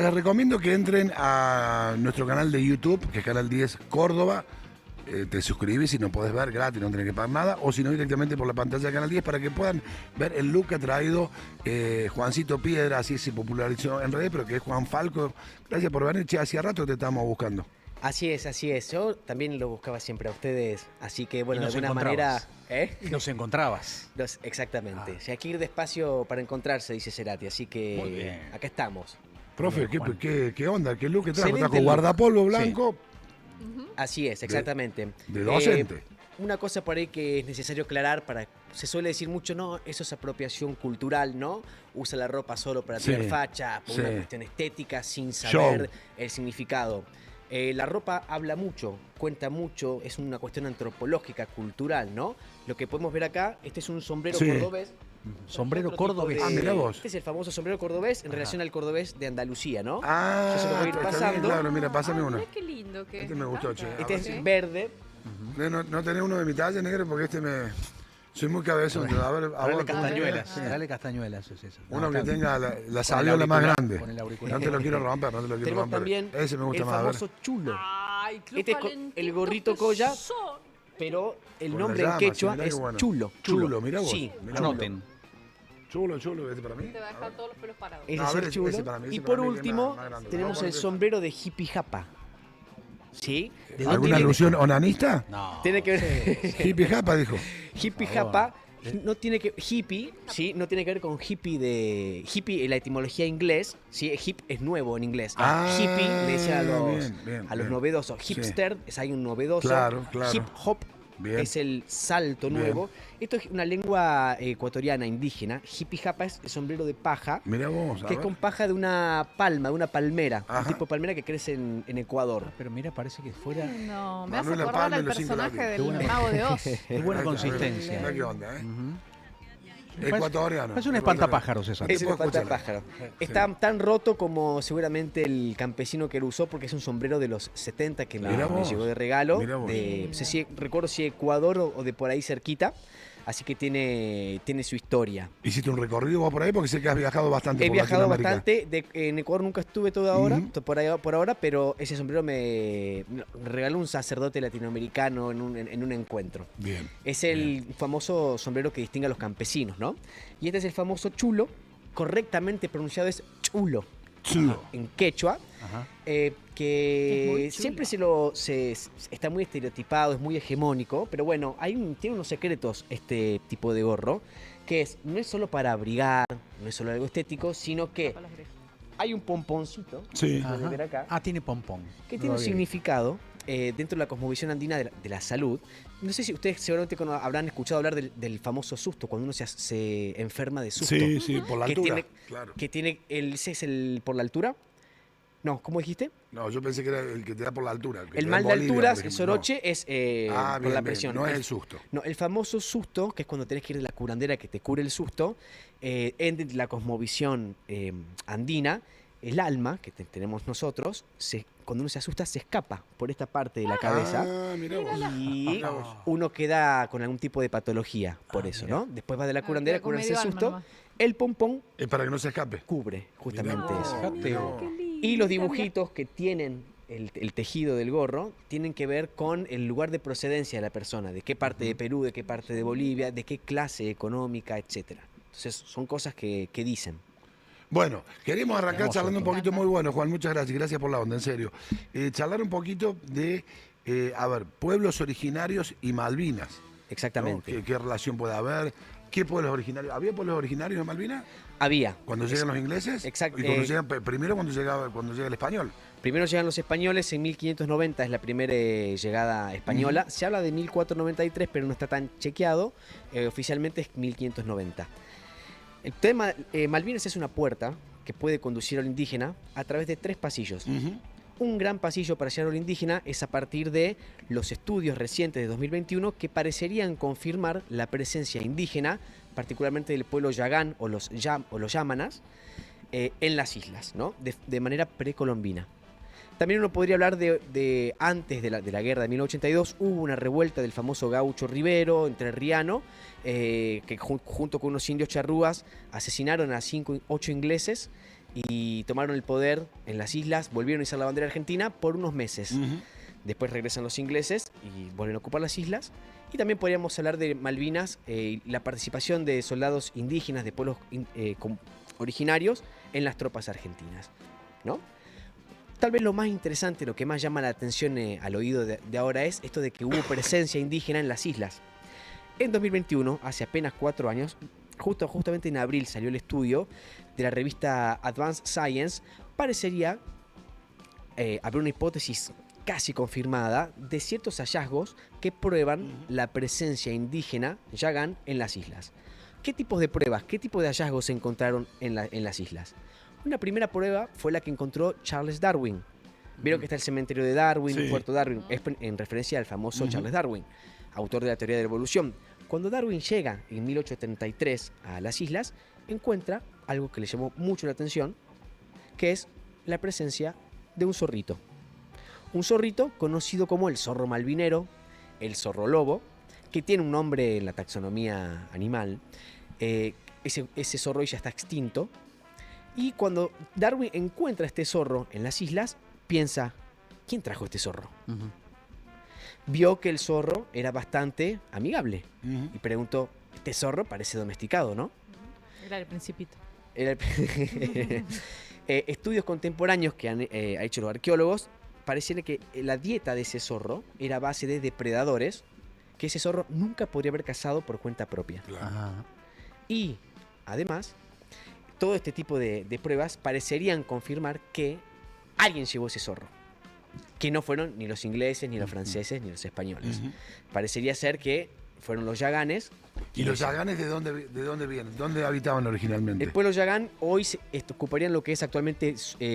Les recomiendo que entren a nuestro canal de YouTube, que es Canal 10 Córdoba. Te suscribís y no podés ver gratis, no tenés que pagar nada, o si no directamente por la pantalla de Canal 10 para que puedan ver el look que ha traído Juancito Piedra, así se popularizó en redes, pero que es Juan Falco. Gracias por venir, che, hacía rato te estábamos buscando. Así es, así es. Yo también lo buscaba siempre a ustedes, así que bueno, Y de nos alguna manera... Y nos encontrabas. Exactamente. Ah. O sea, hay que ir despacio para encontrarse, dice Cerati, así Muy que bien. acá estamos. Profe, Juan. ¿qué onda? ¿Qué look que trajo? Excelente Trajo look. guardapolvo blanco Así es, exactamente. de docente. Una cosa por ahí que es necesario aclarar, se suele decir mucho, no, eso es apropiación cultural, ¿no? Usa la ropa solo para Sí, tener facha, por sí. una cuestión estética, sin saber Show. el significado. La ropa habla mucho, cuenta mucho, es una cuestión antropológica, cultural, ¿no? Lo que podemos ver acá, este es un sombrero Sí. cordobés. Sombrero Otro tipo cordobés. de- Ah, mirá vos. Este es el famoso sombrero cordobés en Ajá. relación al cordobés de Andalucía, ¿no? Ah, Yo se lo voy a ir está bien, pasando. claro, mira, pásame uno. Mirá qué lindo que Este me gustó, che. Este ver si- es verde. No tenés uno de mi talla, negro, porque este me... Soy muy cabezón. A ver, a Dale vos, castañuelas. Sí. Dale castañuelas, es eso. Uno No, que está bien. tenga la Con el saviola más auricular, grande. con el auricular. No te lo quiero romper, no te lo quiero Tenemos romper. también Ese me gusta el más, a ver. famoso chulo. Ay, Club Este es Valentinos el gorrito que colla, son. pero el Con nombre la en llama, quechua sí, mirá qué es bueno. chulo. Chulo, mirá vos. Sí, Mirá Anoten. Chulo, ¿este para mí? Te va a dejar todos los pelos parados. ese No, a es ver, el ese chulo. para mí, ese Y para por mí que es último, más grande. tenemos Vamos a el ver. sombrero de hippie japa. ¿Sí? ¿De dónde ¿Alguna viene? alusión onanista? No. Tiene que ver. Hippie japa, dijo. Hippie Por favor. japa no tiene que hippie, sí, no tiene que ver con hippie de hippie en la etimología inglés, sí, hip es nuevo en inglés. Ah, Hippie le dicen a los bien, a los bien. novedosos. Sí. Hipster es alguien novedoso. Claro, claro. Hip hop Bien. es el salto Bien. nuevo. Esto es una lengua ecuatoriana indígena. Hippie japa es el sombrero de paja, Mirá vos, a que es ver. con paja de una palma, de una palmera, Ajá. un tipo de palmera que crece en Ecuador. Pero mira, parece que fuera. No, me hace Manuela acordar Palma y al los cinco personaje látigos. Qué del buena- Mago de Oz. Qué buena Mirá consistencia. Mirá qué onda, ¿eh? Ujú. Ecuatoriano. Es un espantapájaros eso. Es un puedo escuchar. espantapájaro. Está tan roto como seguramente el campesino que lo usó, porque es un sombrero de los 70 que Mirá me vos, llegó de regalo. mirá vos. No sé si recuerdo si Ecuador o de por ahí cerquita. Así que tiene su historia. ¿Hiciste un recorrido vos por ahí? Porque sé que has viajado bastante He por viajado Latinoamérica. bastante. En Ecuador nunca estuve todo ahora, Ujú. por ahora, pero ese sombrero me regaló un sacerdote latinoamericano en un encuentro. Bien. Es el famoso sombrero que distingue a los campesinos, ¿no? Y este es el famoso chulo, correctamente pronunciado es chulo Chulo. en quechua, Ajá. Es que muy chulo. siempre está muy estereotipado, es muy hegemónico, pero bueno, tiene unos secretos este tipo de gorro, que no es solo para abrigar, no es solo algo estético, sino que Para las orejas. hay un pomponcito, Sí. pueden Ajá. ver acá, Ah, tiene pompón. que tiene un Lo vi. significado dentro de la cosmovisión andina de la salud. No sé si ustedes seguramente habrán escuchado hablar del famoso susto, cuando uno se enferma de susto. Sí, sí, por la que altura. tiene, Claro. que tiene ¿ese es el por la altura? No, ¿cómo dijiste? No, yo pensé que era el que te da por la altura. que El te da mal en de Bolivia, alturas, por el ejemplo. soroche, es Ah, por bien, la bien. presión. No es el susto. No, el famoso susto, que es cuando tenés que ir a la curandera que te cure el susto, en la cosmovisión andina, el alma que tenemos nosotros, cuando uno se asusta, se escapa por esta parte de la cabeza. Ah, mirá vos. Y Mirá vos. uno queda con algún tipo de patología por eso, mira. ¿no? Después va de la curandera a queda con curarse el medio alma susto. nomás. El pompón Es para que no se escape. cubre justamente Mirá vos, eso. mirá vos. Y los dibujitos que tienen el tejido del gorro tienen que ver con el lugar de procedencia de la persona, de qué parte de Perú, de qué parte de Bolivia, de qué clase económica, etcétera. Entonces son cosas que dicen. Bueno, queríamos arrancar Hermoso charlando un todo. poquito muy bueno, Juan, muchas gracias, gracias por la onda, en serio. Charlar un poquito de, pueblos originarios y Malvinas. ¿no? Exactamente. ¿Qué relación puede haber? ¿Qué pueblos originarios? ¿Había pueblos originarios en Malvinas? Había. ¿Cuando llegan los ingleses? Exacto, Y cuando primero cuando llega el español. Primero llegan los españoles, en 1590 es la primera llegada española. Se habla de 1493, pero no está tan chequeado. Oficialmente es 1590. El tema, Malvinas es una puerta que puede conducir al indígena a través de 3 pasillos. Un gran pasillo para llegar al indígena es a partir de los estudios recientes de 2021 que parecerían confirmar la presencia indígena, particularmente del pueblo Yagán o los Yámanas, en las islas, ¿no? De manera precolombina. También uno podría hablar de antes de la guerra de 1982, hubo una revuelta del famoso gaucho Rivero, entrerriano, que junto con unos indios charrúas asesinaron a 8 ingleses y tomaron el poder en las islas, volvieron a izar la bandera argentina por unos meses. Ujú. Después regresan los ingleses y vuelven a ocupar las islas. Y también podríamos hablar de Malvinas y la participación de soldados indígenas de pueblos originarios en las tropas argentinas, ¿no? Tal vez lo más interesante, lo que más llama la atención al oído de ahora es esto de que hubo presencia indígena en las islas. En 2021, hace apenas 4 años, justamente en abril salió el estudio de la revista Advanced Science, parecería haber una hipótesis casi confirmada de ciertos hallazgos que prueban la presencia indígena Yagán en las islas. ¿Qué tipos de pruebas, qué tipo de hallazgos se encontraron en las islas? Una primera prueba fue la que encontró Charles Darwin. Vieron que está el cementerio de Darwin, Sí. Puerto Darwin, es en referencia al famoso Charles Darwin, autor de la teoría de la evolución. Cuando Darwin llega en 1833 a las islas, encuentra algo que le llamó mucho la atención, que es la presencia de un zorrito. Un zorrito conocido como el zorro malvinero, el zorro lobo, que tiene un nombre en la taxonomía animal. Ese zorro ya está extinto. Y cuando Darwin encuentra este zorro en las islas, piensa, ¿quién trajo este zorro? Ujú. Vio que el zorro era bastante amigable Ujú. y preguntó, este zorro parece domesticado, ¿no? Era el Principito. Era el- estudios contemporáneos que han hecho los arqueólogos, pareciera que la dieta de ese zorro era a base de depredadores, que ese zorro nunca podría haber cazado por cuenta propia. Claro. Ajá. Y, además, todo este tipo de pruebas parecerían confirmar que alguien llevó ese zorro. Que no fueron ni los ingleses, ni los franceses, ni los españoles. Ujú. Parecería ser que fueron los yaganes. ¿Y los yaganes de dónde vienen? ¿Dónde habitaban originalmente? El pueblo yagán hoy ocuparían lo que es actualmente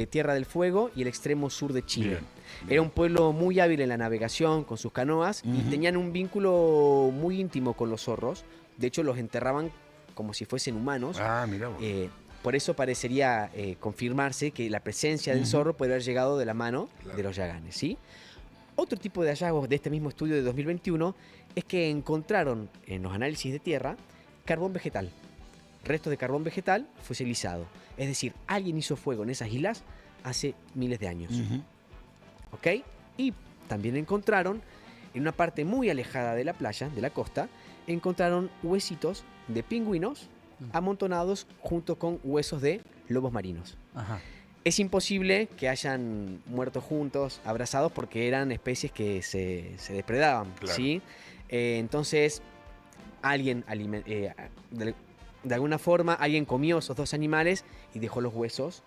Tierra del Fuego y el extremo sur de Chile. Bien, bien. Era un pueblo muy hábil en la navegación con sus canoas y Ujú. tenían un vínculo muy íntimo con los zorros. De hecho, los enterraban como si fuesen humanos. Ah, mira vos. Por eso parecería confirmarse que la presencia del Ujú. zorro puede haber llegado de la mano Claro. de los yaganes, ¿sí? Otro tipo de hallazgos de este mismo estudio de 2021 es que encontraron en los análisis de tierra carbón vegetal. Restos de carbón vegetal fosilizado. Es decir, alguien hizo fuego en esas islas hace miles de años. Ujú. ¿Ok? Y también encontraron, en una parte muy alejada de la playa, de la costa, encontraron huesitos de pingüinos amontonados junto con huesos de lobos marinos. Ajá. Es imposible que hayan muerto juntos, abrazados, porque eran especies que se depredaban, Claro. ¿sí? Entonces, alguien, de alguna forma, alguien comió esos dos animales y dejó los huesos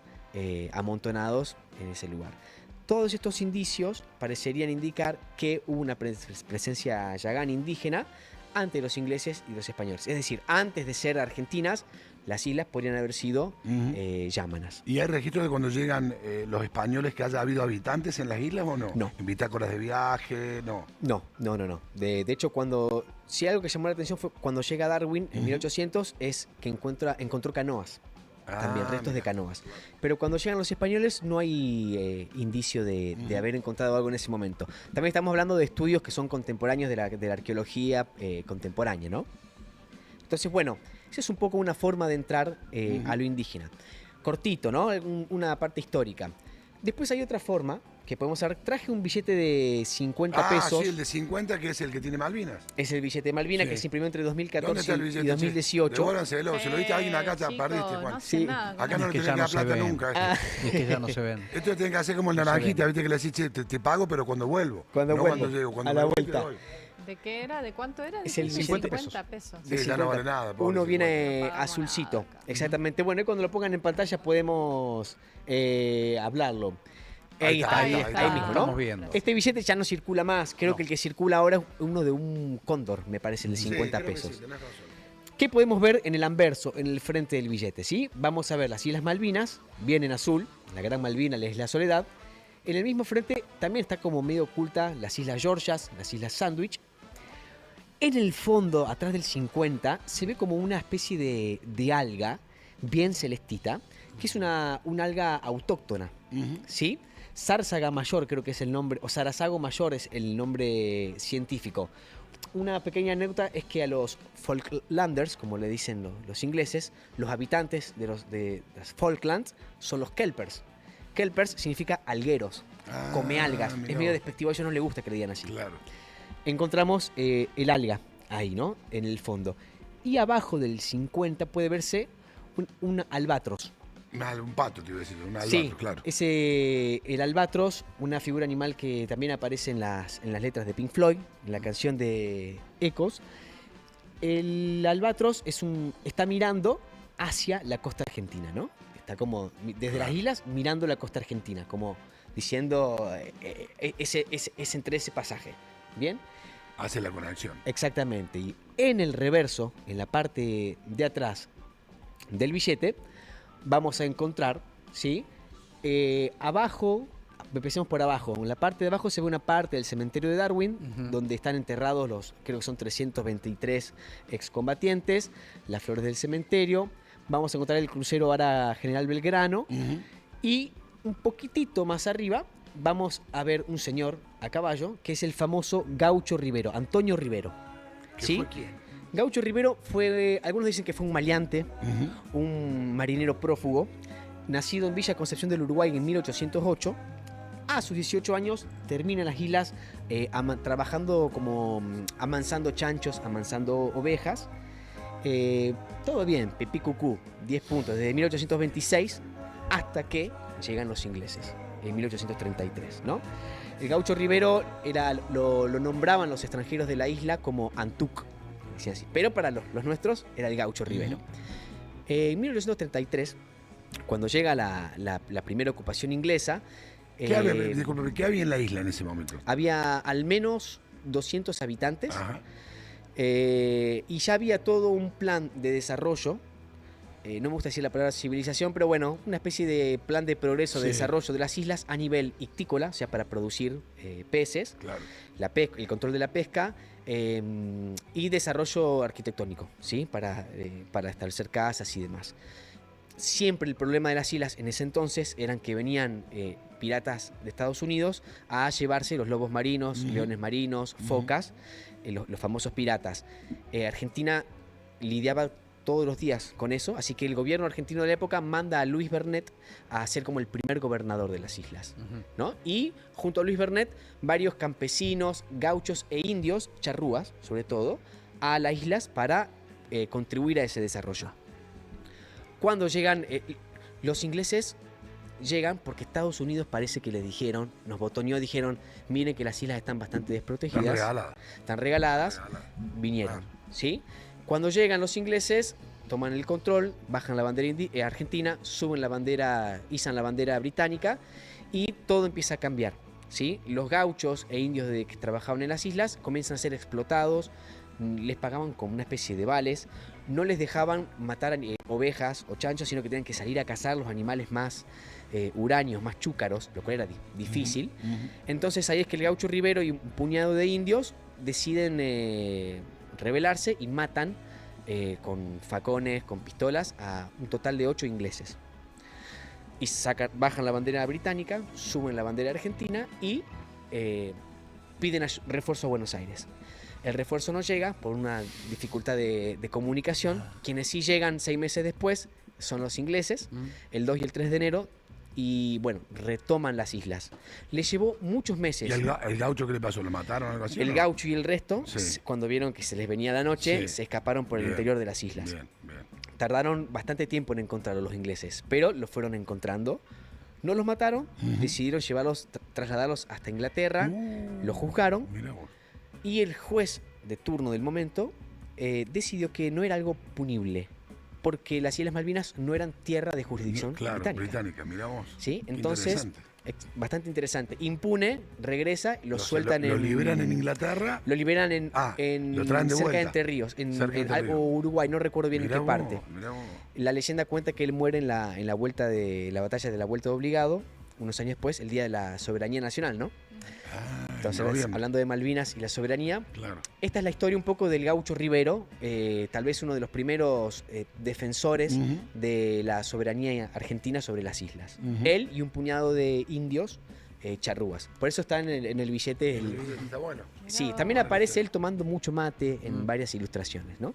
amontonados en ese lugar. Todos estos indicios parecerían indicar que hubo una presencia yagán indígena ante los ingleses y los españoles. Es decir, antes de ser argentinas, las islas podrían haber sido Ujú. yámanas. ¿Y hay registros de cuando llegan los españoles que haya habido habitantes en las islas o no? No. ¿En bitácoras de viaje? No. No. De hecho, si algo que llamó la atención fue cuando llega Darwin en Ujú. 1800 es que encontró canoas, también Ah, restos de mira. canoas. Pero cuando llegan los españoles no hay indicio de Ujú. haber encontrado algo en ese momento. También estamos hablando de estudios que son contemporáneos de la arqueología contemporánea, ¿no? Entonces, bueno, esa es un poco una forma de entrar Ujú. a lo indígena. Cortito, ¿no? Una parte histórica. Después hay otra forma que podemos hacer. Traje un billete de 50 pesos. Sí, el de 50 que es el que tiene Malvinas. Es el billete de Malvina Sí. que se imprimió entre ¿Dónde 2014 está el billete? y 2018. Devuélvanselo, se lo diste a alguien acá, ya Chico, perdiste, Juan. No hace Sí. nada con Acá no Es le que tenés ya que no dar se plata ven. nunca. Es que ya no se ven. Esto tiene que hacer como el No se naranjita, ven. viste que le decís, che, te pago, pero cuando vuelvo. Cuando no vuelvo, cuando llego, cuando a la me voy, te vuelta. doy. ¿De qué era? ¿De cuánto era? Es el Dijiste 50 pesos. 50 pesos. Sí, De ya no 50. vale nada, pobre Uno 50. viene No pagamos azulcito. nada acá. Exactamente. Bueno, y cuando lo pongan en pantalla podemos hablarlo. Ahí está, ahí ahí está, está. ahí mismo, ¿no? Estamos viendo. Este billete ya no circula más. Creo No. que el que circula ahora es uno de un cóndor, me parece, el de Sí, 50 creo que pesos. sí, tenés razón. ¿Qué podemos ver en el anverso, en el frente del billete? ¿Sí? Vamos a ver las Islas Malvinas, bien en azul, la Gran Malvina, la Isla Soledad. En el mismo frente también está como medio oculta las Islas Georgias, las Islas Sandwich. En el fondo, atrás del 50, se ve como una especie de alga bien celestita, que es una alga autóctona, Ujú. ¿sí? Sársaga mayor creo que es el nombre, o Sarasago mayor es el nombre científico. una pequeña anécdota es que a los Falklanders, como le dicen los ingleses, los habitantes de las Falklands son los Kelpers. Kelpers significa algueros, come algas. mirá Es medio vos. despectivo, a ellos no les gusta que le digan así. Claro. Encontramos el alga ahí, ¿no? En el fondo. Y abajo del 50 puede verse un albatros. Un pato, te iba a decir, un albatros, Sí, claro. el albatros, una figura animal que también aparece en las letras de Pink Floyd, en la canción de Echoes. El albatros está mirando hacia la costa argentina, ¿no? Está como desde las islas mirando la costa argentina, como diciendo es entre ese pasaje. ¿Bien? Hace la conexión. Exactamente. Y en el reverso, en la parte de atrás del billete, vamos a encontrar, ¿sí? Abajo, empecemos por abajo. En la parte de abajo se ve una parte del cementerio de Darwin, donde están enterrados creo que son 323 excombatientes, las flores del cementerio. Vamos a encontrar el crucero Ara General Belgrano. Y un poquitito más arriba vamos a ver un señor a caballo, que es el famoso Gaucho Rivero, Antonio Rivero. ¿Qué ¿Sí? fue quién? Gaucho Rivero fue, algunos dicen que fue un maleante, un marinero prófugo, nacido en Villa Concepción del Uruguay en 1808. A sus 18 años termina en las islas trabajando como amansando chanchos, amansando ovejas. Todo bien, pipí cucú, 10 puntos, desde 1826 hasta que llegan los ingleses, en 1833, ¿no? El Gaucho Rivero lo nombraban los extranjeros de la isla como Antuc, decían así, pero para los nuestros era el Gaucho Rivero. En 1833, cuando llega la primera ocupación inglesa, Disculpe, ¿qué había en la isla en ese momento? había al menos 200 habitantes. Ajá. Y ya había todo un plan de desarrollo, no me gusta decir la palabra civilización, pero bueno, una especie de plan de progreso, de Sí. desarrollo de las islas a nivel ictícola, o sea, para producir peces, Claro. el control de la pesca y desarrollo arquitectónico, ¿sí? Para establecer casas y demás. Siempre el problema de las islas en ese entonces eran que venían piratas de Estados Unidos a llevarse los lobos marinos, leones marinos, focas, los famosos piratas. Argentina lidiaba todos los días con eso, así que el gobierno argentino de la época manda a Luis Bernet a ser como el primer gobernador de las islas, ¿no? Y junto a Luis Bernet, varios campesinos, gauchos e indios, charrúas sobre todo, a las islas para contribuir a ese desarrollo. Cuando llegan, los ingleses llegan porque Estados Unidos parece que les dijeron, nos botoneó, dijeron, miren que las islas están bastante desprotegidas, están regaladas, vinieron, ¿sí? Cuando llegan los ingleses, toman el control, bajan la bandera argentina, suben la bandera, izan la bandera británica y todo empieza a cambiar, ¿sí? Los gauchos e indios que trabajaban en las islas comienzan a ser explotados, les pagaban como una especie de vales, no les dejaban matar ovejas o chanchos, sino que tenían que salir a cazar los animales más huraños, más chúcaros, lo cual era difícil. Entonces ahí es que el Gaucho Rivero y un puñado de indios deciden rebelarse y matan con facones, con pistolas, a un total de 8 ingleses. Y bajan la bandera británica, suben la bandera argentina y piden refuerzo a Buenos Aires. El refuerzo no llega por una dificultad de comunicación. Quienes sí llegan 6 meses después son los ingleses, el 2 y el 3 de enero, y bueno, retoman las islas. Les llevó muchos meses. ¿Y el gaucho qué le pasó? ¿Lo mataron o algo así? El ¿no? gaucho y el resto, Sí. cuando vieron que se les venía la noche, Sí. se escaparon por el Bien. interior de las islas. Bien, bien. Tardaron bastante tiempo en encontrarlos los ingleses, pero los fueron encontrando. No los mataron, decidieron trasladarlos hasta Inglaterra, los juzgaron Mirá vos. y el juez de turno del momento decidió que no era algo punible, porque las Islas Malvinas no eran tierra de jurisdicción Claro, británica. mirá vos. ¿Sí? Qué Entonces, interesante. bastante interesante. Impune, regresa, lo sueltan lo liberan en Inglaterra. Lo liberan lo traen de cerca de vuelta. Entre Ríos, Cerca de Entre algo Ríos. Uruguay, no recuerdo bien Mirá en qué vos, parte. mirá vos. La leyenda cuenta que él muere en la vuelta de la batalla de la Vuelta de Obligado, unos años después, el día de la soberanía nacional, ¿no? Entonces, noviembre. hablando de Malvinas y la soberanía, Claro. esta es la historia un poco del Gaucho Rivero, tal vez uno de los primeros defensores de la soberanía argentina sobre las islas. Él y un puñado de indios charrúas. Por eso está en el billete. Está bueno. Sí, también aparece él tomando mucho mate en varias ilustraciones, ¿no?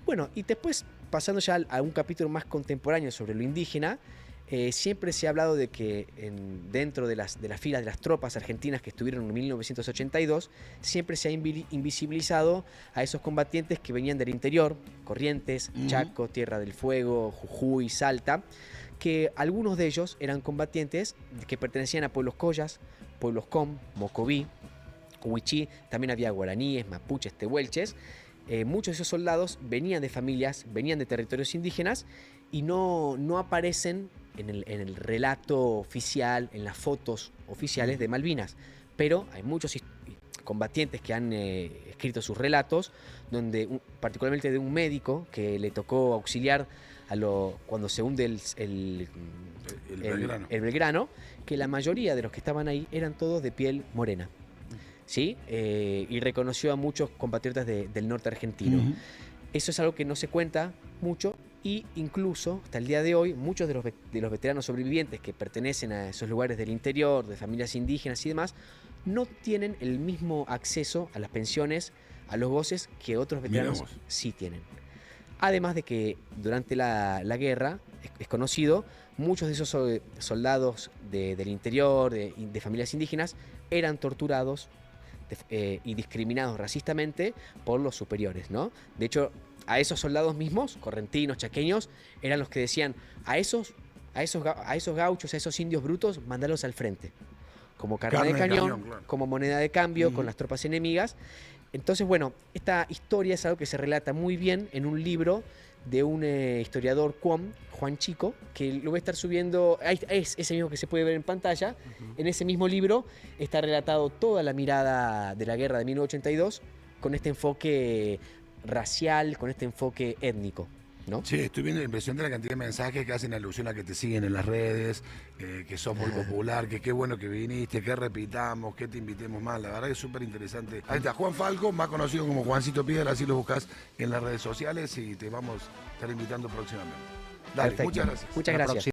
Bueno, y después, pasando ya a un capítulo más contemporáneo sobre lo indígena, siempre se ha hablado de que dentro de las filas de las tropas argentinas que estuvieron en 1982, siempre se ha invisibilizado a esos combatientes que venían del interior, Corrientes, Chaco, Tierra del Fuego, Jujuy, Salta, que algunos de ellos eran combatientes que pertenecían a pueblos collas, pueblos com, mocoví, huichí, también había guaraníes, mapuches, tehuelches. Muchos de esos soldados venían de familias, venían de territorios indígenas y no aparecen en el relato oficial, en las fotos oficiales de Malvinas. Pero hay muchos combatientes que han escrito sus relatos, donde particularmente de un médico que le tocó auxiliar cuando se hunde el Belgrano, que la mayoría de los que estaban ahí eran todos de piel morena. ¿Sí? Y reconoció a muchos compatriotas del norte argentino. Eso es algo que no se cuenta mucho y incluso hasta el día de hoy muchos de los veteranos sobrevivientes que pertenecen a esos lugares del interior, de familias indígenas y demás, no tienen el mismo acceso a las pensiones, a los goces que otros veteranos sí tienen. Además de que durante la guerra, es conocido, muchos de esos soldados del interior, de familias indígenas, eran torturados y discriminados racistamente por los superiores, ¿no? De hecho, a esos soldados mismos, correntinos, chaqueños, eran los que decían a esos gauchos, a esos indios brutos, mandarlos al frente, como carne de cañón, claro. como moneda de cambio con las tropas enemigas. Entonces, bueno, esta historia es algo que se relata muy bien en un libro de un historiador cuom, Juan Chico, que lo voy a estar subiendo, es ese mismo que se puede ver en pantalla. En ese mismo libro está relatado toda la mirada de la guerra de 1982 con este enfoque racial, con este enfoque étnico, ¿no? Sí, estoy viendo la impresión de la cantidad de mensajes que hacen alusión a que te siguen en las redes, que sos muy popular, que qué bueno que viniste, que repitamos, que te invitemos más. La verdad que es súper interesante. Ahí está, Juan Falco, más conocido como Juancito Piedra, así lo buscas en las redes sociales y te vamos a estar invitando próximamente. Dale, Perfecto. muchas gracias. Muchas gracias.